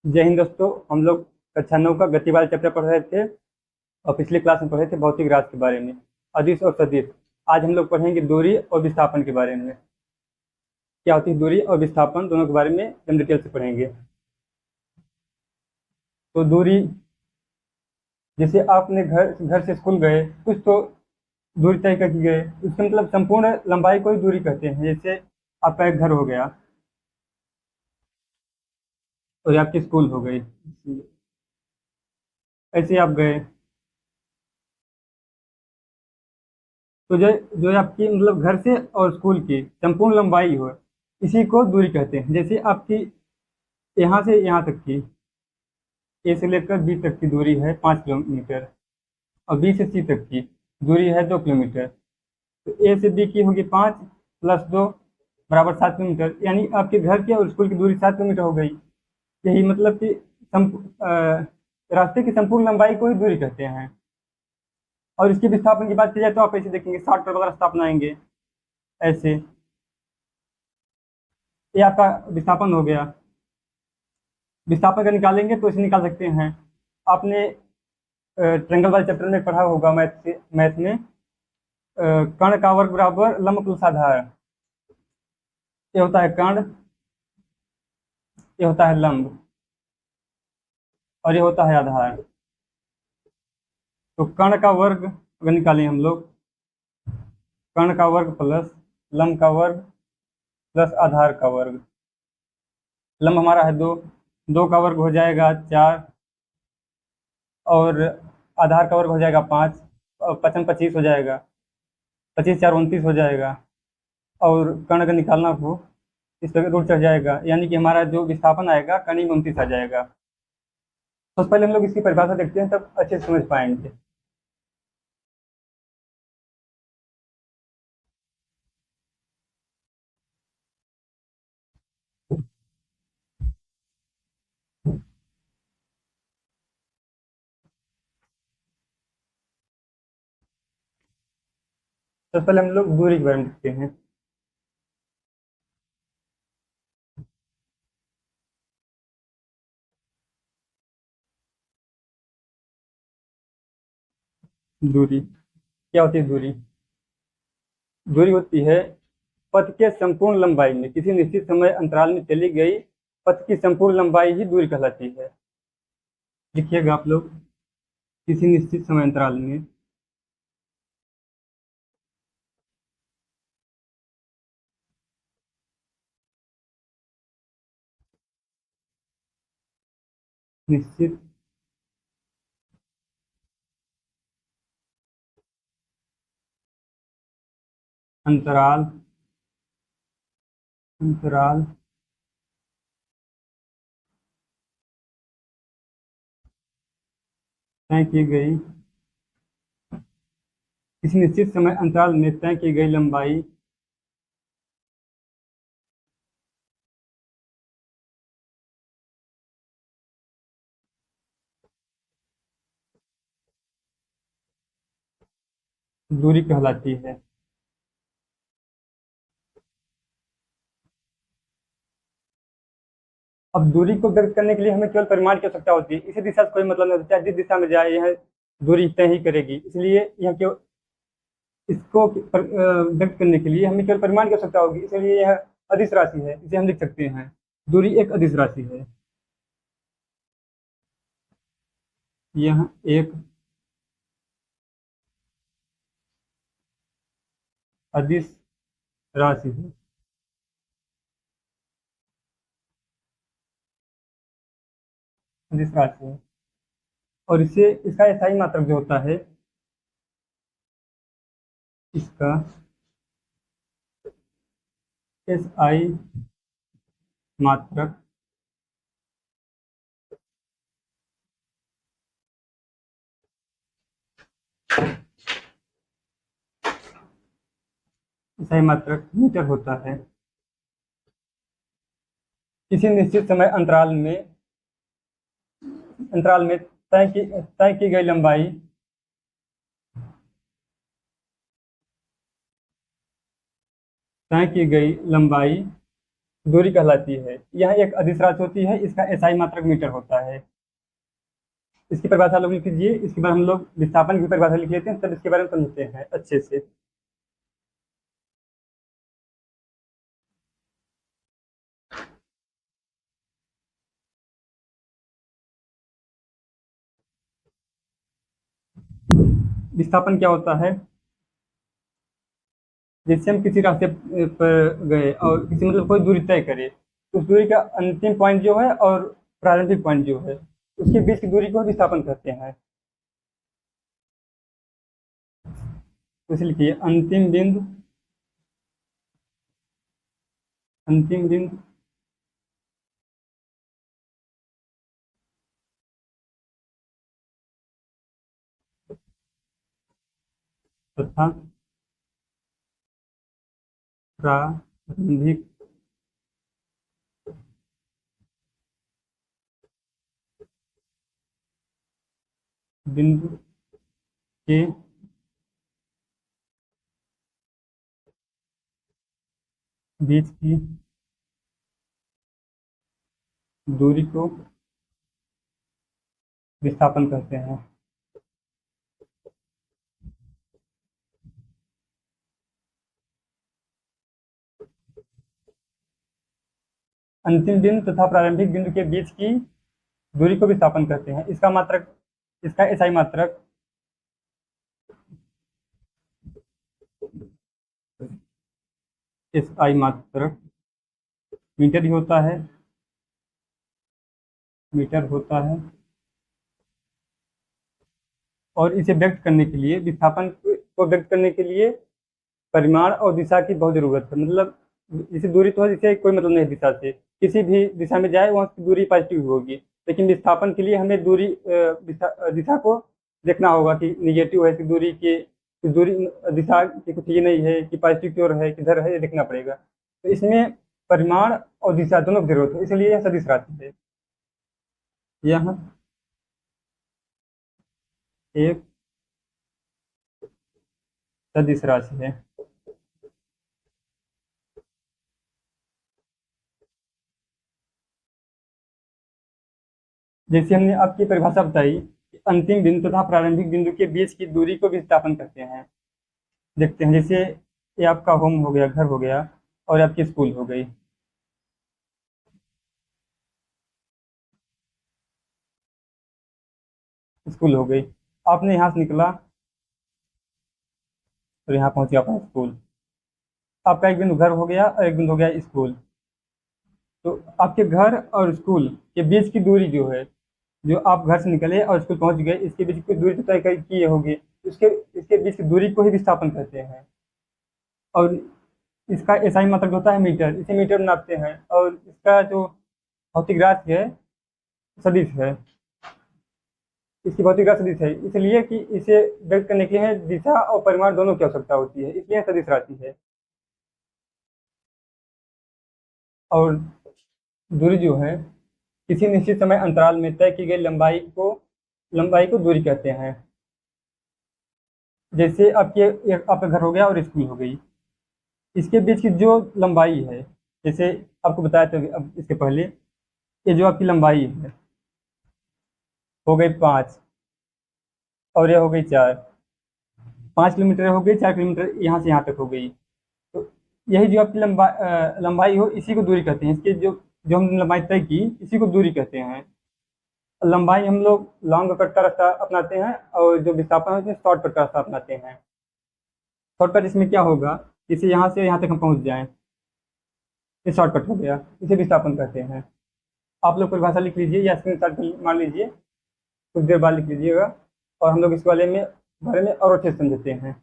जय हिंद दोस्तों। हम लोग कक्षा 9 का गति वाले चैप्टर पढ़ रहे थे और पिछले क्लास में पढ़े थे भौतिक राशि के बारे में, अदिश और सदिश। आज हम लोग पढ़ेंगे दूरी और विस्थापन के बारे में। क्या होती है दूरी और विस्थापन, दोनों के बारे में हम डिटेल से पढ़ेंगे। तो दूरी, जैसे आपने घर से स्कूल गए, कुछ तो दूरी तय करके गए, उसका मतलब संपूर्ण लंबाई को ही दूरी कहते हैं। जैसे आपका एक घर हो गया और ये आपकी स्कूल हो गई, ऐसे आप गए तो जो जो आपकी मतलब घर से और स्कूल की संपूर्ण लंबाई हो, इसी को दूरी कहते हैं। जैसे आपकी यहाँ से यहाँ तक की, ए से लेकर बी तक की दूरी है 5 किलोमीटर और बी से सी तक की दूरी है 2 किलोमीटर। तो ए से बी की होगी 5 + 2 बराबर 7 किलोमीटर, यानी आपके घर की और स्कूल की दूरी 7 किलोमीटर हो गई। यही मतलब कि रास्ते की संपूर्ण लंबाई को ही दूरी कहते हैं। और इसके विस्थापन की बात की जाए तो आप ऐसे देखेंगे, 60 पर रास्ता अपनाएंगे ऐसे, ये आपका विस्थापन हो गया। विस्थापन का निकालेंगे तो इसे निकाल सकते हैं। आपने ट्रेंगल वाले चैप्टर में पढ़ा होगा मैथ में, कर्ण का वर्ग बराबर लंब प्लस आधार। ये होता है कर्ण, ये होता है लंब और ये होता है आधार। तो कर्ण का वर्ग अगर निकालें हम लोग, कर्ण का वर्ग प्लस लंब का वर्ग प्लस आधार का वर्ग। लंब हमारा है 2, 2 का वर्ग हो जाएगा 4 और आधार का वर्ग हो जाएगा 5 और 55 25 हो जाएगा, 25 4 29 हो जाएगा। और कर्ण अगर निकालना हो इस पर रूट चढ़ जाएगा, यानी कि हमारा जो विस्थापन आएगा कर्ण में 29 आ जाएगा। तो पहले हम लोग इसकी परिभाषा देखते हैं, तब अच्छे से समझ पाएंगे। तो पहले हम लोग दूरी के बारे में देखते हैं। दूरी क्या होती है? दूरी दूरी होती है पथ के संपूर्ण लंबाई में किसी निश्चित समय अंतराल में चली गई पथ की संपूर्ण लंबाई ही दूरी कहलाती है। लिखिएगा आप लोग, किसी निश्चित समय अंतराल में निश्चित अंतराल अंतराल तय की गई, किसी निश्चित समय अंतराल में तय की गई लंबाई दूरी कहलाती है। अब दूरी को व्यक्त करने के लिए हमें केवल परिमाण की आवश्यकता होती है। इसी दिशा से कोई मतलब नहीं होता, चाहे जिस दिशा में जाए यह दूरी तय ही करेगी। इसलिए यह केवल इसको व्यक्त करने के लिए हमें केवल परिमाण की आवश्यकता होगी, इसलिए यह अदिश राशि है, इसे हम लिख सकते हैं। दूरी एक अदिश राशि है। यह एक अदिश राशि है। अदिश राशि है और इसे इसका SI मात्रक जो होता है, इसका SI मात्रक SI मात्रक मीटर होता है। किसी निश्चित समय अंतराल में तय की गई लंबाई दूरी कहलाती है। यह एक अदिश राशि होती है, इसका एसआई मात्रक मीटर होता है। इसकी परिभाषा लोग लिख लीजिए, इसके बाद हम लोग विस्थापन की परिभाषा लिख लेते हैं, तब इसके बारे में समझते हैं अच्छे से। विस्थापन क्या होता है? जैसे हम किसी रास्ते पर गए और किसी मतलब कोई दूरी तय करें, तो उस दूरी का अंतिम पॉइंट जो है और प्रारंभिक पॉइंट जो है, उसके बीच की दूरी को विस्थापन कहते हैं। तो इसलिए लिखिए, अंतिम बिंदु तथा प्रारंभिक बिंदु के बीच की दूरी को विस्थापन कहते हैं। अंतिम बिंदु तथा प्रारंभिक बिंदु के बीच की दूरी को विस्थापन कहते हैं। इसका मात्रक, इसका एसआई मात्रक एसआई मात्रक मीटर ही होता है, मीटर होता है। और इसे व्यक्त करने के लिए, विस्थापन को व्यक्त करने के लिए परिमाण और दिशा की बहुत जरूरत है। मतलब जैसे दूरी तो है, जिसे कोई मतलब नहीं है दिशा से, किसी भी दिशा में जाए वहाँ की दूरी पॉजिटिव होगी, लेकिन विस्थापन के लिए हमें दूरी दिशा को देखना होगा कि निगेटिव है इसकी दूरी की, दूरी दिशा की कुछ ये नहीं है कि पॉजिटिव की ओर है किधर है, ये देखना पड़ेगा। तो इसमें परिमाण और दिशा दोनों की जरूरत है, इसलिए यह सदिश राशि है। यह एक सदिश राशि है। जैसे हमने आपकी परिभाषा बताई कि अंतिम बिंदु तथा प्रारंभिक बिंदु के बीच की दूरी को विस्थापन करते हैं। देखते हैं, जैसे ये आपका होम हो गया, घर हो गया, और आपकी स्कूल हो गई। स्कूल हो गई, आपने यहाँ से निकला और यहाँ पहुंच गया अपना स्कूल। आपका एक बिंदु घर हो गया और एक बिंदु हो गया स्कूल। तो आपके घर और स्कूल के बीच की दूरी जो है, जो आप घर से निकले और स्कूल पहुंच गए, इसके बीच की दूरी तो तय की होगी, इसके इसके बीच की दूरी को ही विस्थापन कहते हैं। और इसका एसआई मतलब होता है मीटर, इसे मीटर में नापते हैं। और इसका जो भौतिक राशि है, सदिश है, इसकी भौतिक राशि सदिश है, इसलिए कि इसे व्यक्त करने के लिए दिशा और परिमाण दोनों की आवश्यकता होती है, इसलिए सदिश राशि है। और दूरी जो है, किसी निश्चित समय अंतराल में तय की गई लंबाई को दूरी कहते हैं। जैसे आपका घर हो गया और स्कूल हो गई, इसके बीच की जो लंबाई है, जैसे आपको बताया था अब इसके पहले, ये जो आपकी लंबाई है हो गई 5, और ये हो गई 4। 5 किलोमीटर हो गई, 4 किलोमीटर यहाँ से यहाँ तक हो गई। तो यही जो आपकी लंबाई हो, इसी को दूरी कहते हैं। इसकी जो जो हमने लंबाई तय की, इसी को दूरी कहते हैं। लंबाई हम लोग लॉन्ग कट का रास्ता अपनाते हैं, और जो विस्थापन है उसमें शॉर्ट कट का रास्ता अपनाते हैं। शॉर्टकट इसमें क्या होगा, जैसे यहाँ से यहाँ तक हम पहुँच जाएं, ये शॉर्टकट हो गया, इसे विस्थापन कहते हैं। आप लोग परिभाषा लिख लीजिए या स्क्रीन शॉट मान लीजिए, कुछ देर बाद लिख लीजिएगा, और हम लोग इस बारे में और अच्छे से समझते हैं।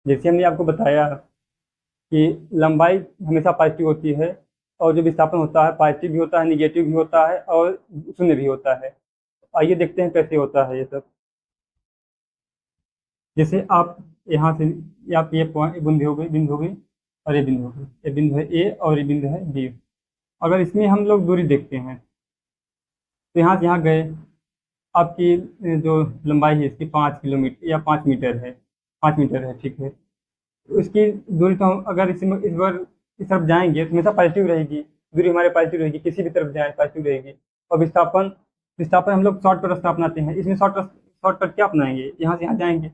जैसे हमने आपको बताया कि लंबाई हमेशा पॉजिटिव होती है, और जो विस्थापन होता है पॉजिटिव भी होता है, निगेटिव भी होता है और शून्य भी होता है। आइए देखते हैं कैसे होता है ये सब। जैसे आप यहाँ से, आप ये पॉइंट बिंदु हो गई और ये बिंदु हो गई, ये बिंदु है ए और ये बिंदु है बी। अगर इसमें हम लोग दूरी देखते हैं तो यहाँ से यहाँ गए, आपकी जो लंबाई है इसकी 5 किलोमीटर या 5 मीटर है, 5 मीटर है, ठीक है। तो इसकी दूरी तो हम अगर इस बार इस तरफ जाएंगे तो हमेशा पॉजिटिव रहेगी, दूरी हमारे पॉजिटिव रहेगी, किसी भी तरफ जाए पॉजिटिव रहेगी। और विस्थापन, विस्थापन हम लोग शॉर्टकट रास्ता अपनाते हैं, इसमें शॉर्टकट क्या अपनाएंगे, यहाँ से यहाँ जाएंगे,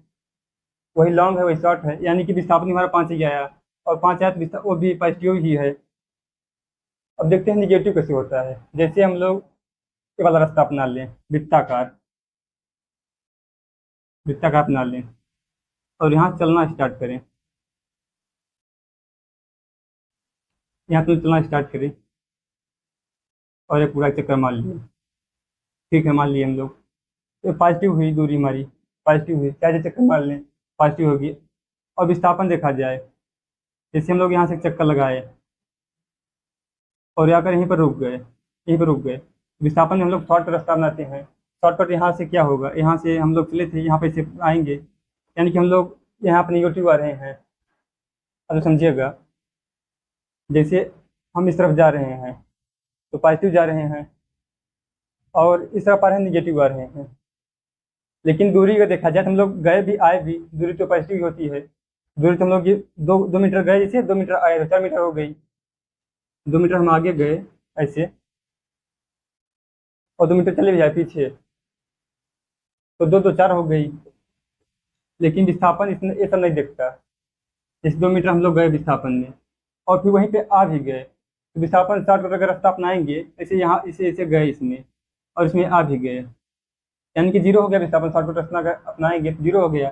वही लॉन्ग है वही शॉर्ट है, यानी कि विस्थापन हमारा 5 ही आया, और 5 आया तो वो भी पॉजिटिव ही है। अब देखते हैं निगेटिव कैसे होता है। जैसे हम लोग ये वाला रास्ता अपना लें, वृत्ताकार, वृत्ताकार अपना लें और यहाँ से चलना स्टार्ट करें, यहाँ से चलना स्टार्ट करें और ये पूरा चक्कर मार लिया, ठीक है, मान लिए हम लोग। तो पॉजिटिव हुई दूरी हमारी, पॉजिटिव हुई, चाहे चक्कर मार लें पॉजिटिव होगी। और विस्थापन देखा जाए, जैसे हम लोग यहाँ से एक चक्कर लगाए और आकर यहीं पर रुक गए, यहीं पर रुक गए, विस्थापन में हम लोग शॉर्टकट रास्ता बनाते हैं। शॉर्टकट यहाँ से क्या होगा, यहाँ से हम लोग चले थे, यहाँ पे से आएंगे, यानी कि हम लोग यहाँ पर निगेटिव आ रहे हैं। अब समझिएगा, जैसे हम इस तरफ जा रहे हैं तो पॉजिटिव जा रहे हैं, और इस तरफ आ रहे हैं निगेटिव आ रहे हैं। लेकिन दूरी का देखा जाए तो हम लोग गए भी आए भी, दूरी तो पॉजिटिव ही होती है। दूरी तो हम लोग ये 2 मीटर गए, जैसे 2 मीटर आए तो 4 मीटर हो गई, 2 मीटर हम आगे गए ऐसे, और 2 मीटर चले भी जाए पीछे तो 2 2 4 हो गई। लेकिन विस्थापन इसने ये सब नहीं देखता। जैसे 2 मीटर हम लोग गए विस्थापन में और फिर वहीं पे आ भी गए, तो विस्थापन शॉर्टकट अगर रास्ता अपनाएंगे, ऐसे यहाँ इसे ऐसे गए इसमें और इसमें आ भी गए, यानी कि जीरो हो गया विस्थापन। शॉर्टकट रास्ता अगर अपनाएंगे तो जीरो हो गया,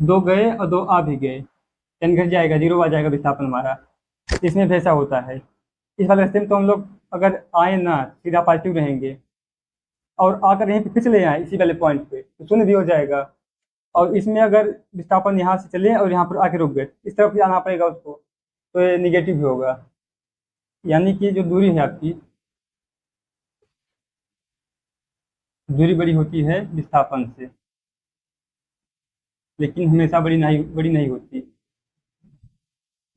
2 गए और 2 आ भी गए, यानी घट जाएगा, जीरो आ जाएगा विस्थापन हमारा। इसमें भी ऐसा होता है। इस वाले रास्ते में तो हम लोग अगर आए ना, सीधा पॉजिटिव रहेंगे और आकर यहीं पे फिर चले आए इसी वाले पॉइंट पे, तो शून्य भी हो जाएगा। और इसमें अगर विस्थापन यहाँ से चले और यहाँ पर आके रुक गए, इस तरफ भी आना पड़ेगा उसको, तो ये निगेटिव भी होगा। यानी कि जो दूरी है आपकी, दूरी बड़ी होती है विस्थापन से, लेकिन हमेशा बड़ी नहीं होती।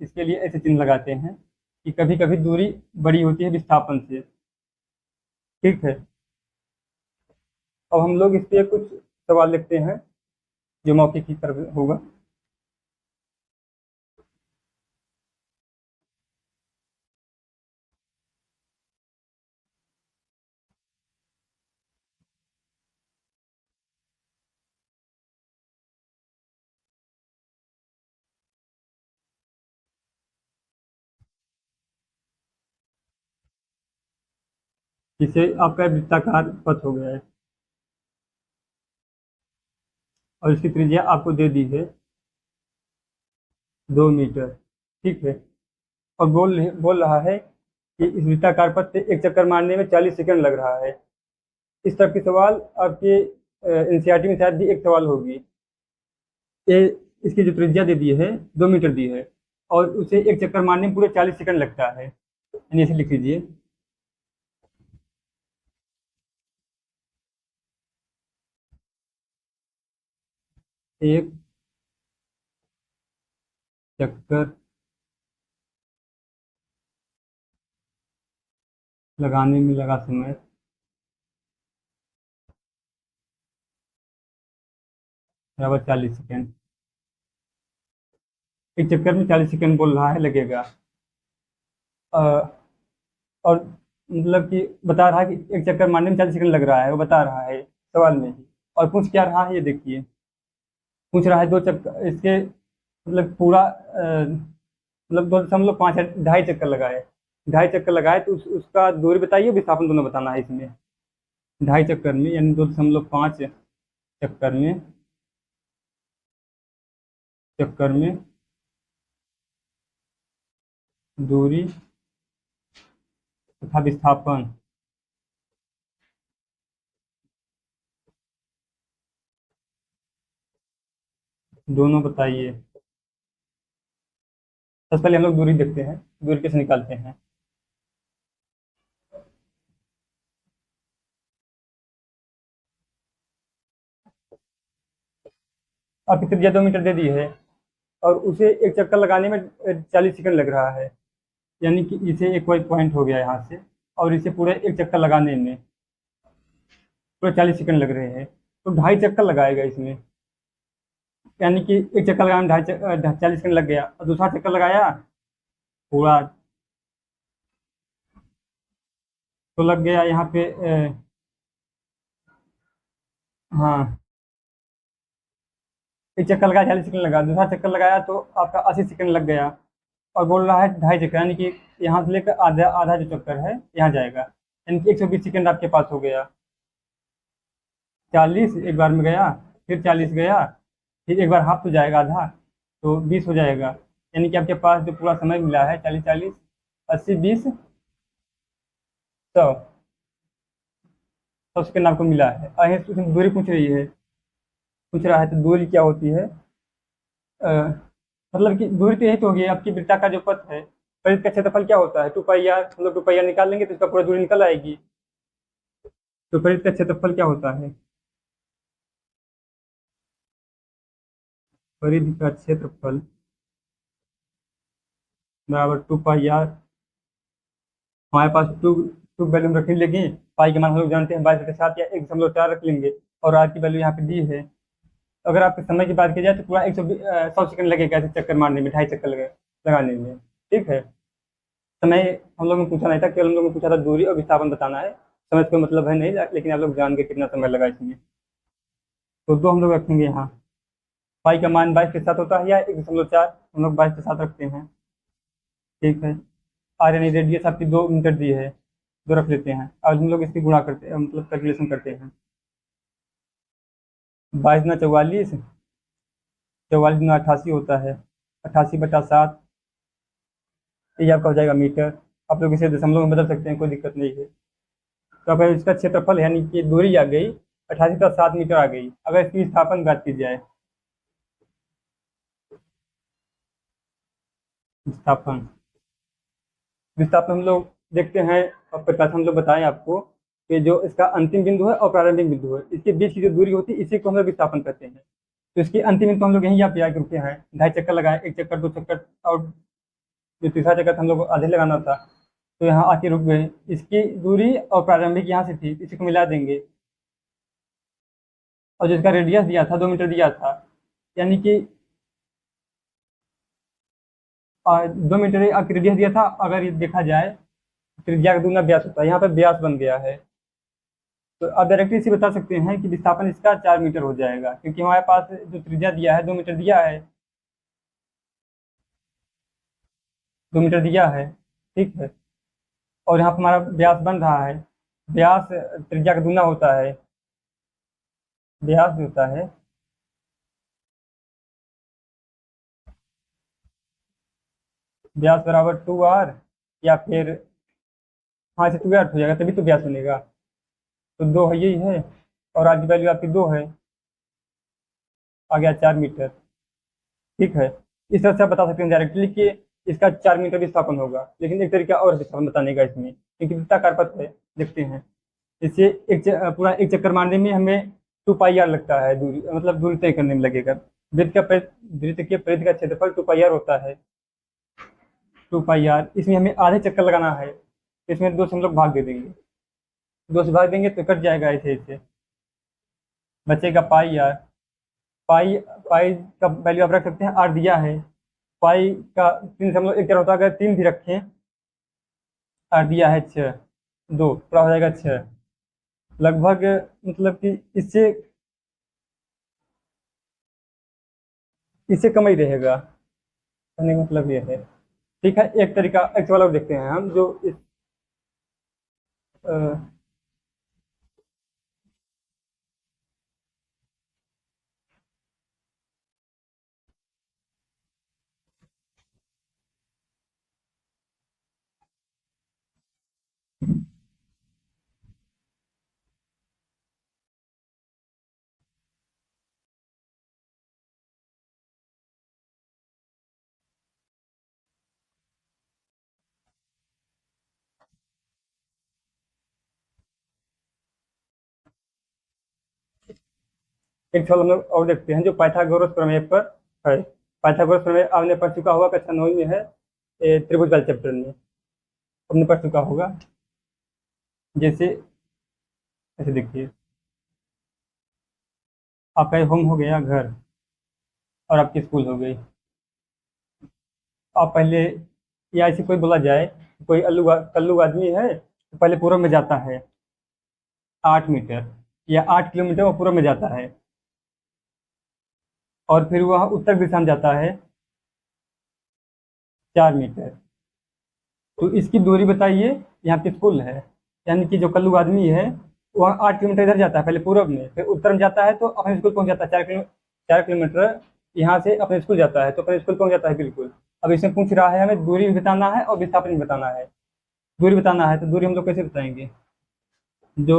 इसके लिए ऐसे चिन्ह लगाते हैं कि कभी कभी दूरी बड़ी होती है विस्थापन से, ठीक है। अब हम लोग इस पे कुछ सवाल लिखते हैं जो मौखिक की तरफ होगा। जिसे आपका वृत्ताकार पथ हो गया है और इसकी त्रिज्या आपको दे दी है 2 मीटर, ठीक है। और बोल रहा है कि इस वृत्ताकार पथ पे एक चक्कर मारने में 40 सेकंड लग रहा है। इस तरह की सवाल आपके एनसीईआरटी में शायद भी एक सवाल होगी। ये इसकी जो त्रिज्या दे दी है 2 मीटर दी है, और उसे एक चक्कर मारने में पूरे 40 सेकंड लगता है, यानी ऐसे लिख लीजिए। एक चक्कर लगाने में लगा समय बराबर 40 सेकंड। एक चक्कर में 40 सेकंड बोल रहा है लगेगा। अ, और मतलब कि बता रहा है कि एक चक्कर मारने में 40 सेकंड लग रहा है, वो बता रहा है सवाल में ही। और पूछ क्या रहा है ये देखिए, पूछ रहा है 2 चक्कर इसके, मतलब पूरा मतलब 2.5 है, 2.5 चक्कर लगाए, 2.5 चक्कर लगाए तो उसका दूरी बताइए, विस्थापन दोनों बताना है इसमें। 2.5 चक्कर में यानी 2.5 चक्कर में, दूरी तथा विस्थापन दोनों बताइए। सबसे पहले हम लोग दूरी देखते हैं, दूरी कैसे निकालते हैं। आपकी त्रिज्या 2 मीटर दे दी है, और उसे एक चक्कर लगाने में 40 सेकंड लग रहा है। यानी कि इसे एक वही पॉइंट हो गया यहाँ से, और इसे पूरे एक चक्कर लगाने में पूरे 40 सेकंड लग रहे हैं। तो 2.5 चक्कर लगाएगा इसमें। यानी कि एक चक्कर लगाने में 40 सेकंड लग गया, और दूसरा चक्कर लगाया पूरा, तो लग गया यहाँ पे हाँ, एक चक्कर लगाया 40 सेकंड लगा, दूसरा चक्कर लगाया तो आपका 80 सेकंड लग गया। और बोल रहा है 2.5 चक्कर, यानी कि यहाँ से लेकर आधा आधा जो चक्कर है यहाँ जाएगा, यानी कि 120 सेकंड आपके पास हो गया। 40 एक बार में गया, फिर 40 गया, फिर एक बार हाफ तो जाएगा आधा, तो 20 हो जाएगा। यानी कि आपके पास जो पूरा समय मिला है 40 40, 80 20, 100, 100 सेकंड आपको मिला है। आगे उसमें दूरी पूछ रहा है, तो दूरी क्या होती है? अ, मतलब कि दूरी तो यही तो होगी, आपकी वृत्ता का जो पथ है, परिधि का क्षेत्रफल क्या होता है? 2 पाई आर, हम लोग 2 पाई आर निकाल लेंगे तो इसका पूरा दूरी निकल आएगी। तो परिधि का क्षेत्रफल क्या होता है? परिधि का क्षेत्रफल बराबर 2 पाई आर। हमारे पास टू टू वैल्यू रख लेंगे, पाई के मान हम लोग जानते हैं 22/7 या 1.4 रख लेंगे, और आर की वैल्यू यहाँ पे दी है। अगर आपके समय की बात की जाए तो पूरा 100 सेकंड लगेगा ऐसे चक्कर मारने में, 2.5 चक्कर लगाने में। ठीक है। समय हम लोग ने पूछा नहीं था, केवल हम लोग ने पूछा था दूरी और विस्थापन बताना है। समय का मतलब है नहीं, लेकिन आप लोग जान के कितना समय लगा इसमें। तो दो हम लोग रखेंगे यहाँ। पाई का मान 22/7 होता है, या 1.4 हम लोग 22/7 रखते हैं। ठीक है। आर यानी रेडियस आपकी 2 मीटर दी है, दो रख लेते हैं, और हम लोग इसकी गुणा करते हैं, मतलब कैलकुलेशन करते हैं। 22 × 44, 44 × 88 होता है, 88/7, ये आपका हो जाएगा मीटर। आप लोग इसे दशमलव में बदल सकते हैं, कोई दिक्कत नहीं है। तो अगर इसका क्षेत्रफल यानी कि दूरी आ गई 88/7 मीटर आ गई। अगर इसकी विस्थापन की बात की जाए, विस्थापन विस्थापन हम लोग देखते हैं, और प्रकाश हम लोग बताएं आपको कि जो इसका अंतिम बिंदु है और प्रारंभिक बिंदु है, इसके बीच की जो दूरी होती है, इसी को हम लोग विस्थापन कहते हैं। तो इसकी अंतिम बिंदु हम लोग यहीं यहाँ पे आके रुके हैं, 2.5 चक्कर लगाए, एक चक्कर, 2 चक्कर, और जो तीसरा चक्कर था हम लोग को आधे लगाना था, तो यहाँ आके रुक गए। इसकी दूरी और प्रारंभिक यहाँ से थी, इसी को मिला देंगे। और जिसका रेडियस दिया था 2 मीटर दिया था, यानी कि 2 मीटर आपकी रेडियस दिया था। अगर ये देखा जाए, त्रिज्या का दूना व्यास होता है, यहाँ पर व्यास बन गया है। तो आप डायरेक्टली इसे बता सकते हैं कि विस्थापन इसका 4 मीटर हो जाएगा, क्योंकि हमारे पास जो त्रिज्या दिया है 2 मीटर दिया है, 2 मीटर दिया है। ठीक है। और यहाँ पर हमारा व्यास बन रहा है, व्यास त्रिज्या का दूना होता है। व्यास जो होता है, व्यास बराबर 2r, या फिर हाँ, इसे 2r हो जाएगा, तभी तो व्यास बनेगा। तो 2 है, यही है, और आज की वैल्यू आपकी 2 है, आ गया 4 मीटर। ठीक है। इस तरह से आप बता सकते हैं डायरेक्टली कि इसका 4 मीटर विस्थापन होगा। लेकिन एक तरीका और विस्थापन बताने का इसमें, क्योंकि वृत्ताकार पथ है, देखते हैं। इससे पूरा एक चक्कर मारने में हमें 2 पाई आर लगता है, दूरी मतलब दूरी तय करने में लगेगा। वृत्त के परिधि का क्षेत्रफल 2 पाई आर होता है। 2 पाई आर, इसमें हमें आधे चक्कर लगाना है, तो इसमें 2 से हम लोग भाग दे देंगे, 2 से भाग देंगे तो कट जाएगा ऐसे ऐसे, बचेगा पाई आर। पाई पाई का वैल्यू आप रख सकते हैं, आर दिया है। पाई का 3.1 होता है, अगर 3 भी रखें, आर दिया है 6, 2 पूरा हो जाएगा 6 लगभग। मतलब कि इससे इससे कम ही रहेगा, कहने का मतलब ये है। ठीक है। एक तरीका, एक सवाल और देखते हैं हम, जो इस अ, एक सवाल हम लोग और देखते हैं जो पाइथागोरस प्रमेय पर है। पाइथागोरस प्रमेय आपने पढ़ चुका होगा, कक्षा 9 में है, त्रिभुज वाले चैप्टर में आपने पढ़ चुका होगा। जैसे ऐसे देखिए, आपका होम हो गया घर और आपकी स्कूल हो गई। आप पहले, या ऐसे कोई बोला जाए, कोई कल्लू आदमी है तो पहले पूर्व में जाता है 8 मीटर या 8 किलोमीटर, वो पूर्व में जाता है, और फिर वह उत्तर दिशा में जाता है 4 मीटर। तो इसकी दूरी बताइए। यहाँ पे स्कूल है, यानी कि जो कल्लू आदमी है वह 8 किलोमीटर इधर जाता है पहले पूर्व में, फिर उत्तर में जाता है तो अपने स्कूल पहुंच जाता है। 4 किलोमीटर यहाँ से अपने स्कूल जाता है तो अपने स्कूल पहुंच जाता है बिल्कुल। अब इसमें पूछ रहा है हमें दूरी भी बताना है और विस्थापन भी बताना है। दूरी बताना है तो दूरी हम लोग कैसे बताएंगे? जो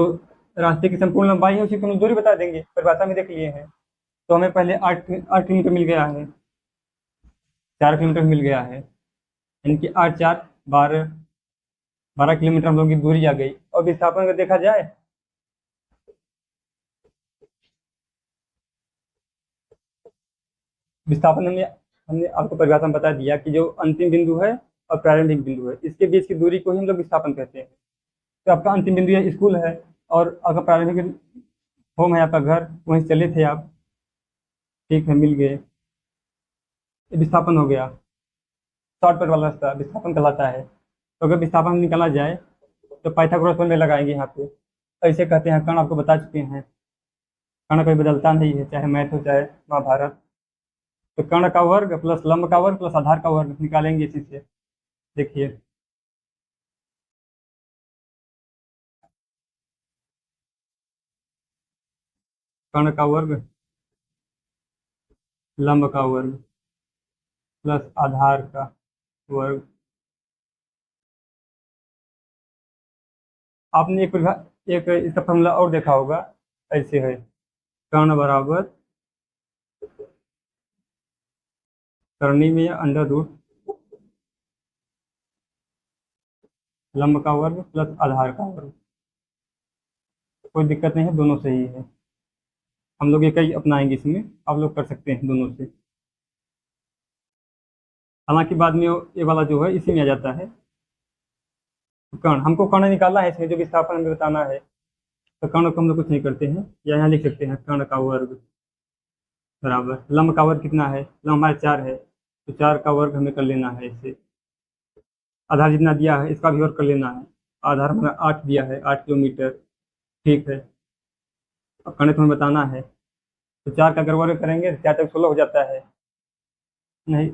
रास्ते की संपूर्ण लंबाई है उसी को हम लोग दूरी बता देंगे, परिभाषा में देख लिए हैं। तो हमें पहले 8 किलोमीटर मिल गया है, 4 किलोमीटर मिल गया है, यानी कि 8 4 12, 12 किलोमीटर हम लोग की दूरी आ गई। और विस्थापन अगर देखा जाए, विस्थापन हमने हमने आपको परिभाषा में बता दिया कि जो अंतिम बिंदु है और प्रारंभिक बिंदु है, इसके बीच की दूरी को ही हम लोग विस्थापन कहते हैं। तो आपका अंतिम बिंदु या स्कूल है और आपका प्रारंभिक होम है आपका घर, वहीं से चले थे आप, ठीक है, मिल गए, ये विस्थापन हो गया। शॉर्टकट वाला रास्ता विस्थापन कहलाता है। तो अगर विस्थापन निकाला जाए तो पाइथागोरस प्रमेय लगाएंगे यहाँ पे। ऐसे कहते हैं, कर्ण आपको बता चुके हैं, कर्ण कोई बदलता नहीं है, चाहे मैथ हो चाहे महाभारत। तो कर्ण का वर्ग प्लस लंब का वर्ग प्लस आधार का वर्ग निकालेंगे इसी से। देखिए, कर्ण का वर्ग, लंब का वर्ग प्लस आधार का वर्ग। आपने एक इसका फॉर्मूला और देखा होगा, ऐसे है, कर्ण बराबर करनी में अंडर रूट लंब का वर्ग प्लस आधार का वर्ग। कोई दिक्कत नहीं है, दोनों सही है। हम लोग एक ही अपनाएंगे इसमें, आप लोग कर सकते हैं दोनों से। हालांकि बाद में ये वाला जो है इसी में आ जाता है। तो कर्ण, हमको कर्ण निकालना है, इसमें जो विस्थापन हमें बताना है। तो कर्ण को हम लोग कुछ नहीं करते हैं, या यहाँ लिख सकते हैं कर्ण का वर्ग बराबर लंब का वर्ग कितना है, लंब हमारे 4 है, तो 4 का वर्ग हमें कर लेना है इससे। आधार जितना दिया है इसका भी वर्ग कर लेना है। आधार हमारा 8 दिया है, 8 किलोमीटर, ठीक है। अब कर्ण को हमें बताना है, तो 4 का अगर वर्ग करेंगे तो 4 तक 16 हो जाता है। नहीं,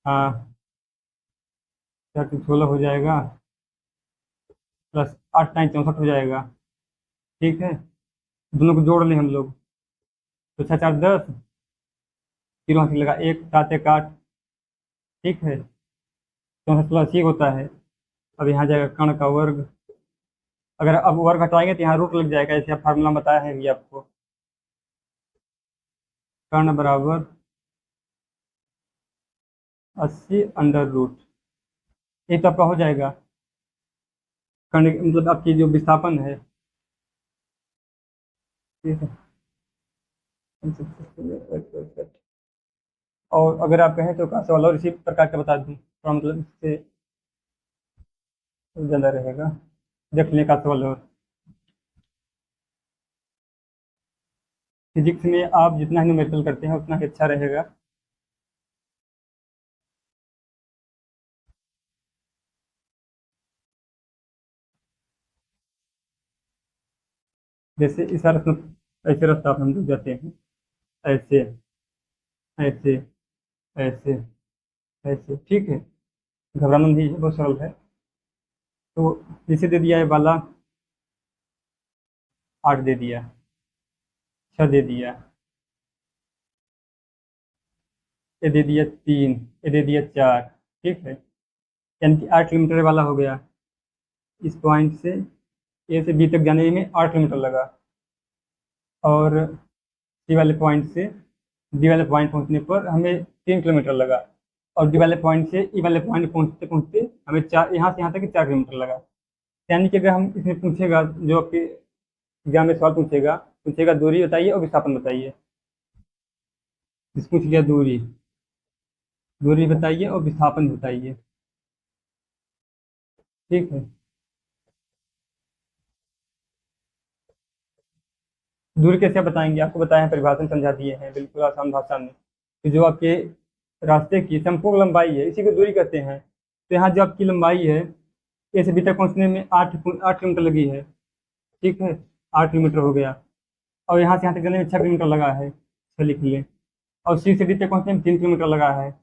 हाँ, 4 तक 16 हो जाएगा, प्लस 8 9 64 हो जाएगा, ठीक है। दोनों को जोड़ लें हम लोग, तो 6 4 10, फिर वहाँ से लगा 1 7 1 8, ठीक है। 64 प्लस 1 होता है। अब यहाँ जाएगा कर्ण का वर्ग। अगर अब वर्ग हटाएंगे तो यहाँ रूट लग जाएगा, ऐसे आप फार्मूला बताया है भी आपको। कर्ण बराबर 80 अंडर रूट, ये तो आपका हो जाएगा। कर्ण मतलब आपकी जो विस्थापन है, ठीक है। और अगर आप कहें तो का सवाल और इसी प्रकार का बता दूं, थोड़ा मतलब इससे ज़्यादा रहेगा। देख लें का सवाल और। फिजिक्स में आप जितना ही न्यूमेरिकल करते हैं उतना ही अच्छा रहेगा। जैसे इस रास्ते, ऐसे रास्ता आप हम लोग जाते हैं, ऐसे ऐसे ऐसे ऐसे, ठीक है। घबराना नहीं है, बहुत सरल है। तो जैसे दे दिया है वाला 8 दे दिया, 6 दे दिया, ये दे दिया 3, ये दे दिया 4, ठीक है। यानी कि 8 किलोमीटर वाला हो गया। इस पॉइंट से ए से बी तक जाने में 8 किलोमीटर लगा, और सी वाले पॉइंट से डी वाले पॉइंट पहुंचने पर हमें 3 किलोमीटर लगा, और डी वाले पॉइंट से ई वाले पॉइंट पहुंचते पहुंचते हमें 4, यहाँ से यहाँ तक 4 किलोमीटर लगा। यानी कि अगर हम इसमें पूछेगा, जो आपके एग्जाम में सवाल पूछेगा पूछेगा दूरी बताइए और विस्थापन बताइए। पूछ गया दूरी, दूरी बताइए और विस्थापन बताइए। ठीक है। दूरी कैसे बताएंगे, आपको बताया है, परिभाषा में समझा दिए हैं बिल्कुल आसान भाषा में कि जो आपके रास्ते की संपूर्ण लंबाई है इसी को दूरी कहते हैं। तो यहाँ जो आपकी लंबाई है, ए से बी तक पहुँचने में 8 किलोमीटर लगी है। ठीक है, 8 किलोमीटर हो गया। और यहाँ से यहाँ तक जाने में 6 किलोमीटर लगा है, 6 लिख लें। और सी से डी तक पहुँचने में 3 किलोमीटर लगा है।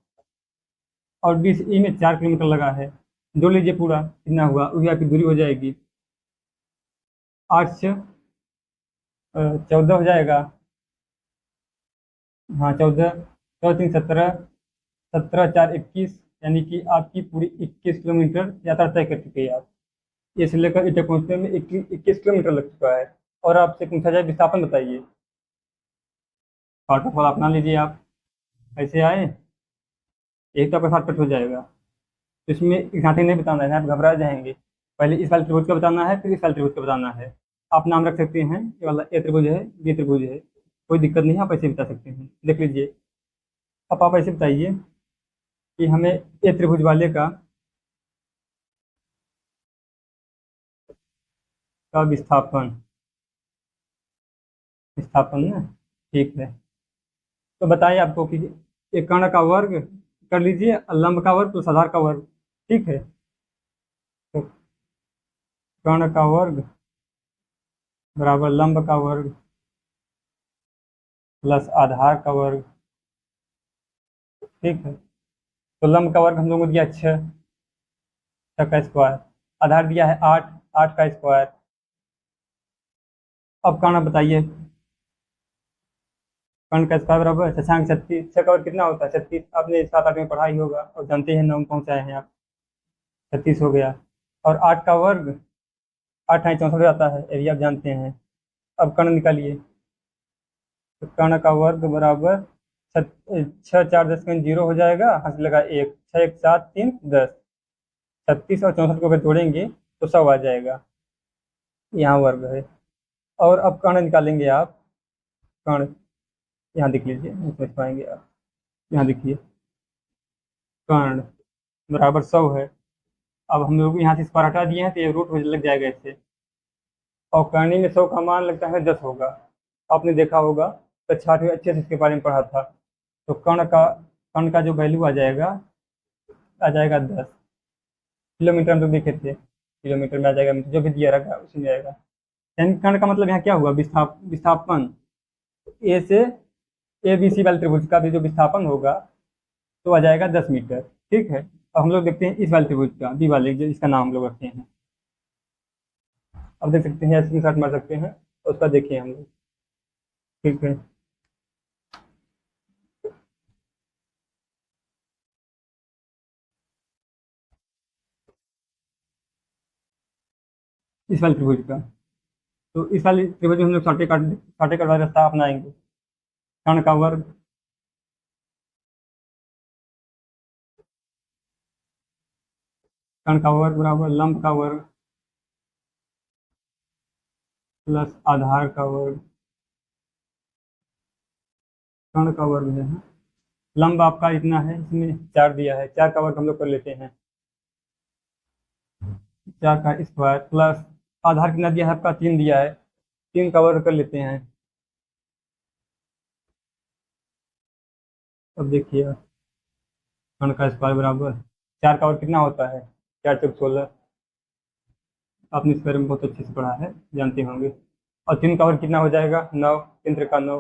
और डी से ई में 4 किलोमीटर लगा है। जोड़ लीजिए पूरा कितना हुआ, वही आपकी दूरी हो जाएगी। 8 से 14 हो जाएगा। हाँ 14, 14 3 17, 17 4 21, यानी कि आपकी पूरी 21 किलोमीटर यात्रा तय कर चुके हैं आप। ये से लेकर इतने पहुँचने में 21 किलोमीटर लग चुका है। और आपसे पूछा जाए विस्थापन बताइए, फटाफट अपना लीजिए आप। ऐसे आए, एक तो आपका शॉर्टकट हो जाएगा। तो इसमें एक साथ ही नहीं बताना है, आप घबरा जाएंगे। पहले इस वाले त्रिभुज का बताना है, फिर इस वाले त्रिभुज का बताना है। आप नाम रख सकते हैं, ये वाला ए त्रिभुज है, बी त्रिभुज है, कोई दिक्कत नहीं है, आप ऐसे बता सकते हैं। देख लीजिए, अब आप ऐसे बताइए कि हमें ए त्रिभुज वाले का विस्थापन, विस्थापन ना, ठीक है। तो बताइए आपको कि एक कर्ण का वर्ग कर लीजिए, लंब का वर्ग प्लस आधार का वर्ग। ठीक है, तो कर्ण का वर्ग बराबर लंब का वर्ग प्लस आधार का वर्ग। ठीक है, तो लंब का वर्ग हम लोगों को दिया 6, 6 का स्क्वायर। आधार दिया है 8, 8 का स्क्वायर। अब कर्ण बताइए, कर्ण का स्क्वायर बराबर 6×36। 6 का वर्ग कितना होता है? 36। आपने 7 8 में पढ़ा ही होगा और जानते हैं, 9 में पहुंचाए हैं आप। 36 हो गया। और 8 का वर्ग 8 है 64 आता है, ये भी आप जानते हैं। अब कर्ण निकालिए, तो कर्ण का वर्ग बराबर 6 4 10 का 0 हो जाएगा, हंस लगा 1, 6 1 7 3 10। 36 और 64 को अगर जोड़ेंगे तो 100 आ जाएगा, यहाँ वर्ग है। और अब कर्ण निकालेंगे आप, कर्ण यहाँ देख लीजिए, नहीं समझ पाएंगे आप। यहाँ देखिए, कर्ण बराबर 100 है। अब हम लोग यहाँ से स्क्वायर हटा दिए हैं तो ये रूट हो लग जाएगा इससे। और करनी में 100 का मान लगता है 10 होगा, आपने देखा होगा, तो छठ में अच्छे से इसके बारे में पढ़ा था। तो कर्ण का जो वैल्यू आ जाएगा 10। किलोमीटर हम लोग देखे थे, किलोमीटर में आ जाएगा, जो भी दिया रखा उसी में आएगा। यानी कर्ण का मतलब यहाँ क्या हुआ, विस्थापन। ए से ए बी सी वाले त्रिभुज का भी जो विस्थापन होगा तो आ जाएगा 10 मीटर। ठीक है, अब हम लोग देखते हैं इस वाले त्रिभुज का, बी वाले जिसका नाम हम लोग रखते हैं। अब देख सकते हैं, स्क्रीन शॉट मार सकते हैं, तो उसका देखिए हम लोग। ठीक है, इस वाले त्रिभुज का, तो इस वाले त्रिभुज में हम लोग शॉर्टकट वाला रास्ता अपनाएंगे। कर्ण का वर्ग कर्ण का वर्ग बराबर लंब का वर्ग प्लस आधार का वर्ग। कर्ण का वर्ग है, लंब आपका इतना है, इसमें 4 दिया है, 4 का वर्ग हम लोग कर लेते हैं, 4 का स्क्वायर प्लस आधार कितना दिया है आपका, 3 दिया है, 3 का वर्ग कर लेते हैं। अब देखिए, कर्ण का स्क्वायर बराबर 4 का वर्ग कितना होता है, 4 चौक 16। आपने इस बारे में बहुत अच्छे से पढ़ा है, जानते होंगे। और 3 का वर्ग कितना हो जाएगा, 9, 3 का 9,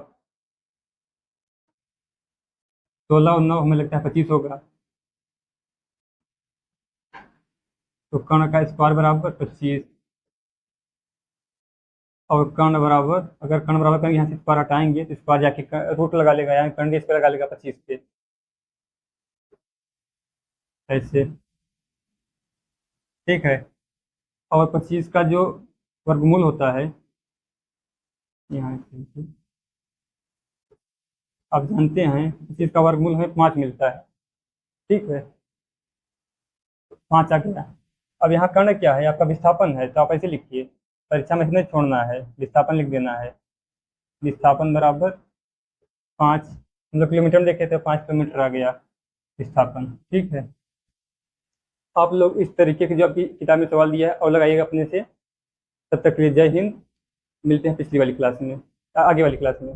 16 और 9 हमें लगता है 25 होगा। तो कर्ण का स्क्वायर बराबर 25। और कर्ण बराबर, अगर कर्ण बराबर करेंगे, यहाँ से स्क्वायर हटाएंगे तो स्क्वायर जाके रूट लगा लेगा, यहाँ कर्ण के स्क्वायर लगा लेगा 25 पे, ऐसे। ठीक है, और 25 का जो वर्गमूल होता है, यहाँ से आप जानते हैं 25 का वर्गमूल हमें 5 मिलता है। ठीक है, 5 आ गया। अब यहाँ कर्ण क्या है, आपका विस्थापन है, तो आप ऐसे लिखिए, परीक्षा में इतना छोड़ना है, विस्थापन लिख देना है। विस्थापन बराबर 5, मतलब किलोमीटर में देखे तो 5 किलोमीटर आ गया विस्थापन। ठीक है, आप लोग इस तरीके के जो आपकी किताब में सवाल दिया है और लगाइएगा अपने से। तब तक के लिए जय हिंद, मिलते हैं पिछली वाली क्लास में, आगे वाली क्लास में।